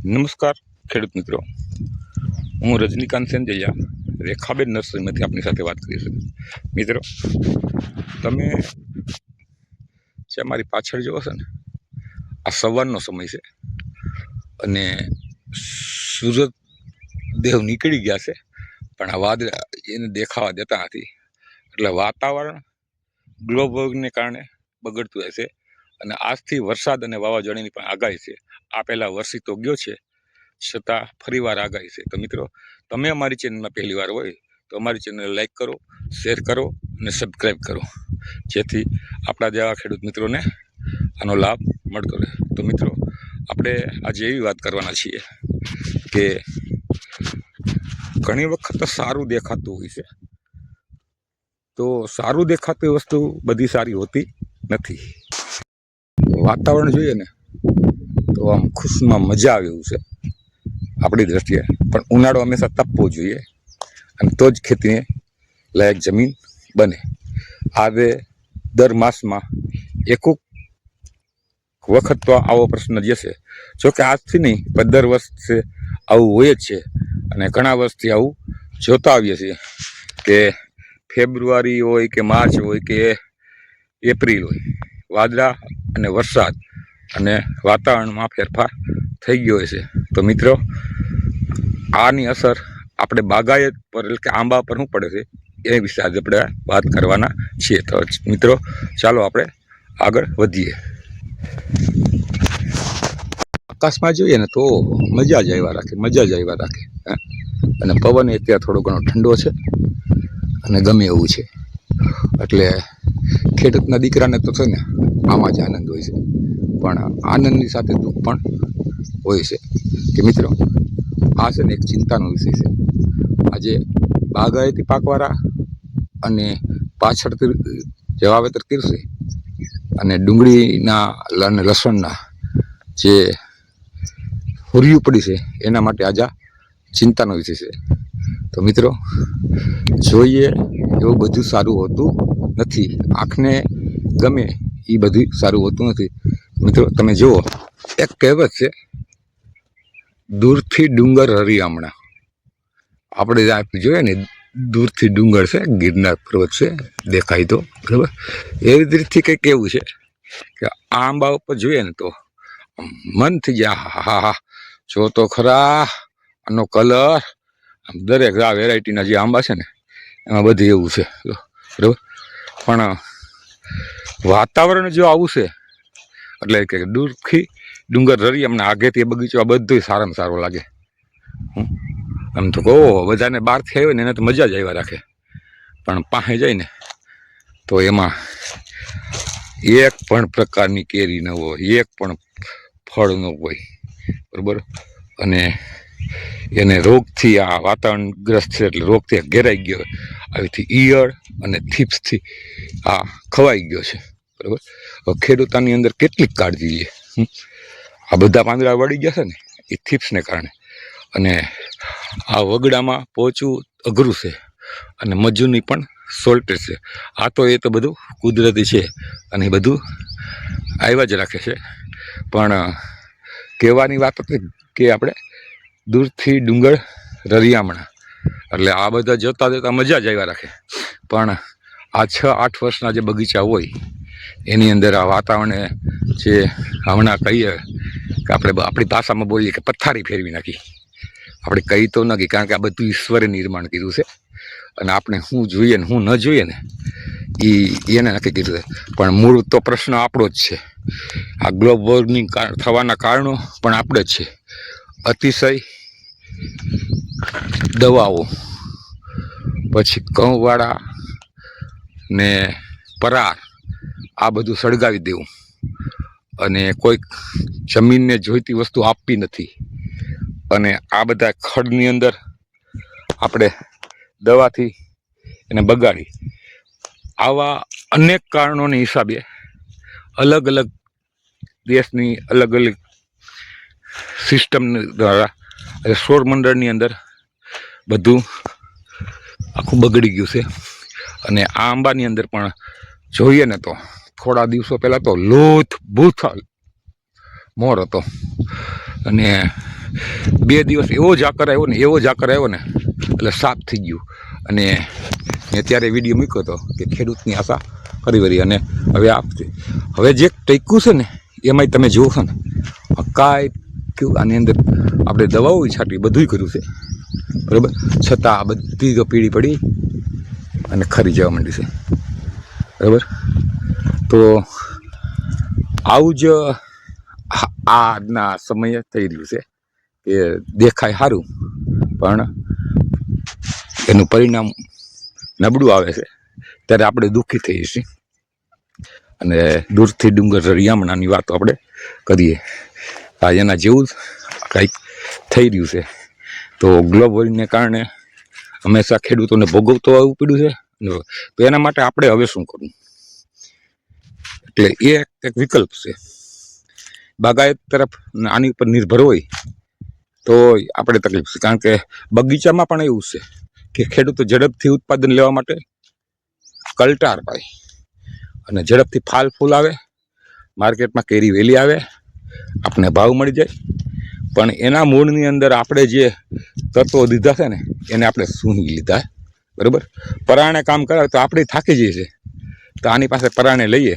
નમસ્કાર ખેડૂત મિત્રો, હું રજનીકાંત સેંજલિયા રેખાબેન નર્સરીમાંથી આપની સાથે વાત કરીશ. મિત્રો, તમે જે મારી પાછળ જોવો છો ને, આ સવારનો સમય છે અને સૂરજ દેવ નીકળી ગયા છે, પણ આ વાદળા એને દેખાવા દેતા નથી. એટલે વાતાવરણ ગ્લોબલ વોર્મિંગને કારણે બગડતું હશે અને આજથી વરસાદ અને વાવાઝોડાની પણ આગાહી છે. આ પહેલાં વરસી તો ગયો છે, છતાં ફરીવાર આગાહી છે. તો મિત્રો, તમે અમારી ચેનલમાં પહેલી વાર હોય તો અમારી ચેનલ લાઈક કરો, શેર કરો અને સબસ્ક્રાઈબ કરો, જેથી આપણા જેવા ખેડૂત મિત્રોને આનો લાભ મળતો રહે. તો મિત્રો, આપણે આજે એવી વાત કરવાના છીએ કે ઘણી વખત સારું દેખાતું હોય છે, તો સારું દેખાતી વસ્તુ બધી સારી હોતી નથી. વાતાવરણ જોઈએ ને તો આમ ખુશમાં મજા આવે એવું છે આપણી દ્રષ્ટિએ, પણ ઉનાળો હંમેશા તપવો જોઈએ અને તો જ ખેતીને લાયક જમીન બને. આવે દર માસમાં એકુક વખત તો આવો પ્રશ્ન જશે, જોકે આજથી નહીં પણ દર વર્ષે આવું હોય જ છે અને ઘણા વર્ષથી આવું જોતા આવીએ છીએ કે ફેબ્રુઆરી હોય કે માર્ચ હોય કે એપ્રિલ હોય, વાદળા અને વરસાદ અને વાતાવરણમાં ફેરફાર થઈ ગયો છે. તો મિત્રો, આની અસર આપણે બાગાયત પર એટલે કે આંબા પર શું પડે છે એ વિશે આજે આપણે વાત કરવાના છીએ. તો મિત્રો, ચાલો આપણે આગળ વધીએ. આકાશમાં જોઈએ ને તો મજા જ આવ્યા રાખે. અને પવન અત્યારે થોડો ઘણો ઠંડો છે અને ગમે એવું છે, એટલે ખેડૂતના દીકરાને તો છે ને આમાં જ આનંદ હોય છે, પણ આનંદની સાથે દુઃખ પણ હોય છે કે મિત્રો, આ છે ને એક ચિંતાનો વિષય છે. આજે બાગાયતી પાકવાળા અને પાછળથી જે વાવેતર કરશે અને ડુંગળીના અને લસણના જે હુરિયું પડી છે એના માટે આજે ચિંતાનો વિષય છે. તો મિત્રો, જોઈએ એવું બધું સારું હોતું નથી, આંખને ગમે એ બધું સારું હોતું નથી. મિત્રો, તમે જુઓ, એક કહેવત છે, દૂરથી ડુંગર હરિયામણા. આપણે જોઈએ ને, દૂરથી ડુંગર છે, ગિરનાર પર્વત છે દેખાય તો, બરાબર. એવી જ રીતથી કંઈક એવું છે કે આંબા ઉપર જોઈએ ને તો મન થઈ જાય, હા હા જો તો ખરા આનો કલર. દરેક આ વેરાયટીના જે આંબા છે ને એમાં બધું એવું છે, બરાબર. પણ વાતાવરણ જો આવું છે એટલે કે દૂરથી ડુંગર રરી અમને આગેથી બગીચો આ બધું સારામાં સારું લાગે. આમ તો કહો બધાને બહારથી આવ્યો ને એને તો મજા જ આવ્યા રાખે, પણ પાસે જાય ને તો એમાં એક પણ પ્રકારની કેરી ન હોય, એક પણ ફળ ન હોય, બરાબર. અને એને રોગથી આ વાતાવરણ ગ્રસ્ત છે એટલે રોગથી ઘેરાઈ ગયો, આવીથી ઈયળ અને થીપ્સથી આ ખવાઈ ગયો છે, બરાબર. ખેડૂતાની અંદર કેટલીક કાળજી લે. આ બધા પાંદડા વળી ગયા છે ને એ થીપ્સને કારણે, અને આ વગડામાં પહોંચવું અઘરું છે અને મજૂરની પણ શોર્ટેજ છે. આ તો એ તો બધું કુદરતી છે અને એ બધું આવ્યા જ રાખે છે. પણ કહેવાની વાત હતી કે આપણે દૂરથી ડુંગર રરિયામણા, એટલે આ બધા જોતા જોતા મજા જ આવ્યા રાખે. પણ આ 6-8 વર્ષના જે બગીચા હોય એની અંદર આ વાતાવરણે જે હમણાં કહીએ કે આપણે આપણી ભાષામાં બોલીએ કે પથારી ફેરવી નાખી. આપણે કહી તો નથી, કારણ કે આ બધું ઈશ્વરે નિર્માણ કર્યું છે અને આપણે શું જોઈએ ને શું ન જોઈએ ને એને નક્કી કર્યું છે. પણ મૂળ તો પ્રશ્ન આપણો જ છે. આ ગ્લોબલ વોર્મિંગ થવાના કારણો પણ આપણે જ છે. અતિશય દવાઓ, પછી ઘઉંવાળા ને પરાર, આ બધું સળગાવી દેવું અને કોઈક જમીનને જોઈતી વસ્તુ આપવી નથી, અને આ બધા ખડની અંદર આપણે દવાથી એને બગાડી, આવા અનેક કારણોને હિસાબે અલગ અલગ દેશની અલગ અલગ સિસ્ટમ દ્વારા સૌરમંડળની અંદર બધું આખું બગડી ગયું છે. અને આ આંબાની અંદર પણ જોઈએ ને તો થોડા દિવસો પહેલાં તો લોથ ભૂથ મોર હતો, અને 2 દિવસ એવો ઝાકર આવ્યો ને એટલે સાફ થઈ ગયું. અને મેં ત્યારે વિડીયો મૂક્યો હતો કે ખેડૂતની આશા ફરી વળી. અને હવે જે ટૈકું છે ને એમાંય તમે જુઓ છો ને કાંઈ કેવું આની અંદર આપણે દવાઓ છાંટી બધુંય કર્યું છે બરાબર, છતાં આ બધી તો પીળી પડી અને ખરી જવા માંડી છે બરાબર. તો આવું જ આજના સમયે થઈ રહ્યું છે કે દેખાય સારું પણ એનું પરિણામ નબળું આવે છે ત્યારે આપણે દુઃખી થઈએ છીએ. અને દૂરથી ડુંગર રળિયામણાની વાતો આપણે કરીએ આ એના જેવું જ કંઈક થઈ રહ્યું છે. તો ગ્લોબલ વોર્મિંગને કારણે હંમેશા ખેડૂતોને ભોગવતો આવવું પડ્યું છે. તો એના માટે આપણે હવે શું કરવું, એટલે એ એક વિકલ્પ છે. બાગાયત તરફ આની ઉપર નિર્ભર હોય તો આપણે તકલીફ છે, કારણ કે બગીચામાં પણ એવું છે કે ખેડૂતો ઝડપથી ઉત્પાદન લેવા માટે કલટાર પાય અને ઝડપથી ફાલ ફૂલ આવે, માર્કેટમાં કેરી વહેલી આવે, આપણને ભાવ મળી જાય. પણ એના મૂળની અંદર આપણે જે તત્વો દીધા છે ને એને આપણે સૂંઘી લીધા બરાબર. પરાણે કામ કરાવે તો આપણે થાકી જઈએ છીએ, તો આની પાસે પરાણે લઈએ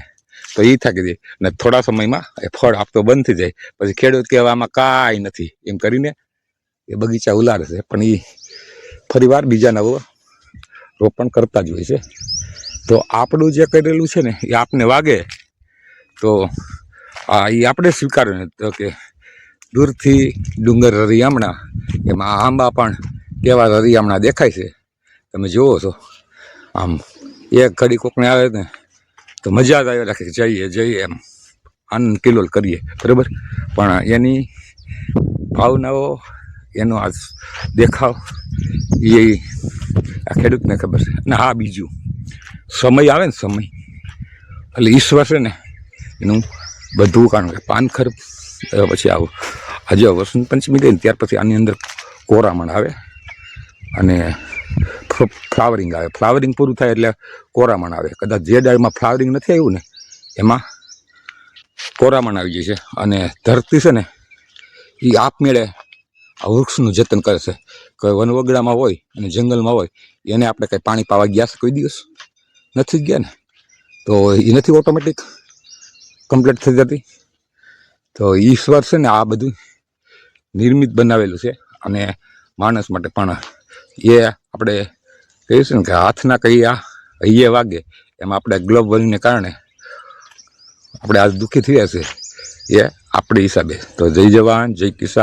તો એ થાકી જાય અને થોડા સમયમાં એ ફળ આપતો બંધ થઈ જાય. પછી ખેડૂત કહેવામાં કાંઈ નથી એમ કરીને એ બગીચા ઉલારે છે, પણ એ ફરી વાર બીજા નવો રોપણ કરતા જ હોય છે. તો આપણું જે કરેલું છે ને એ આપને વાગે તો એ આપણે સ્વીકાર્યું. તો કે દૂરથી ડુંગર રળિયામણા, એમાં આંબા પણ કેવા રળિયામણા દેખાય છે તમે જુઓ છો. આમ એક ઘડી કોકને આવે ને તો મજા જ આવે રાખે જઈએ એમ આનંદ કિલોલ કરીએ બરાબર. પણ એની ભાવનાઓ એનો આ દેખાવ એ આ ખેડૂતને ખબર છે. અને હા બીજું સમય આવે ને સમય એટલે ઈશ્વર છે ને એનું બધું કારણ કે પાનખર પછી આવું આજે વસંત પંચમી દે ને ત્યાર પછી આની અંદર કોરામણ આવે અને ફ્લાવરિંગ આવે. ફ્લાવરિંગ પૂરું થાય એટલે કોરામણ આવે. કદાચ જે ડાળમાં ફ્લાવરિંગ નથી આવ્યું ને એમાં કોરામણ આવી જાય છે. અને ધરતી છે ને એ આપમેળે આ વૃક્ષનું જતન કરે છે. કે વનવગડામાં હોય અને જંગલમાં હોય એને આપણે કંઈ પાણી પાવા ગયા છે કોઈ દિવસ? નથી જ ગયા ને. તો એ નથી ઓટોમેટિક કમ્પ્લીટ થઈ જતી. તો ઈશ્વર છે ને આ બધું નિર્મિત બનાવેલું છે. અને માણસ માટે પણ એ આપણે કહીએ છીએ ને કે હાથના કૈયા હૈયે વાગે, એમાં આપણે ગ્લોબલ વોર્મિંગને કારણે આપણે આજ દુઃખી થયા છે એ આપણી હિસાબે. તો જય જવાન જય કિસાન.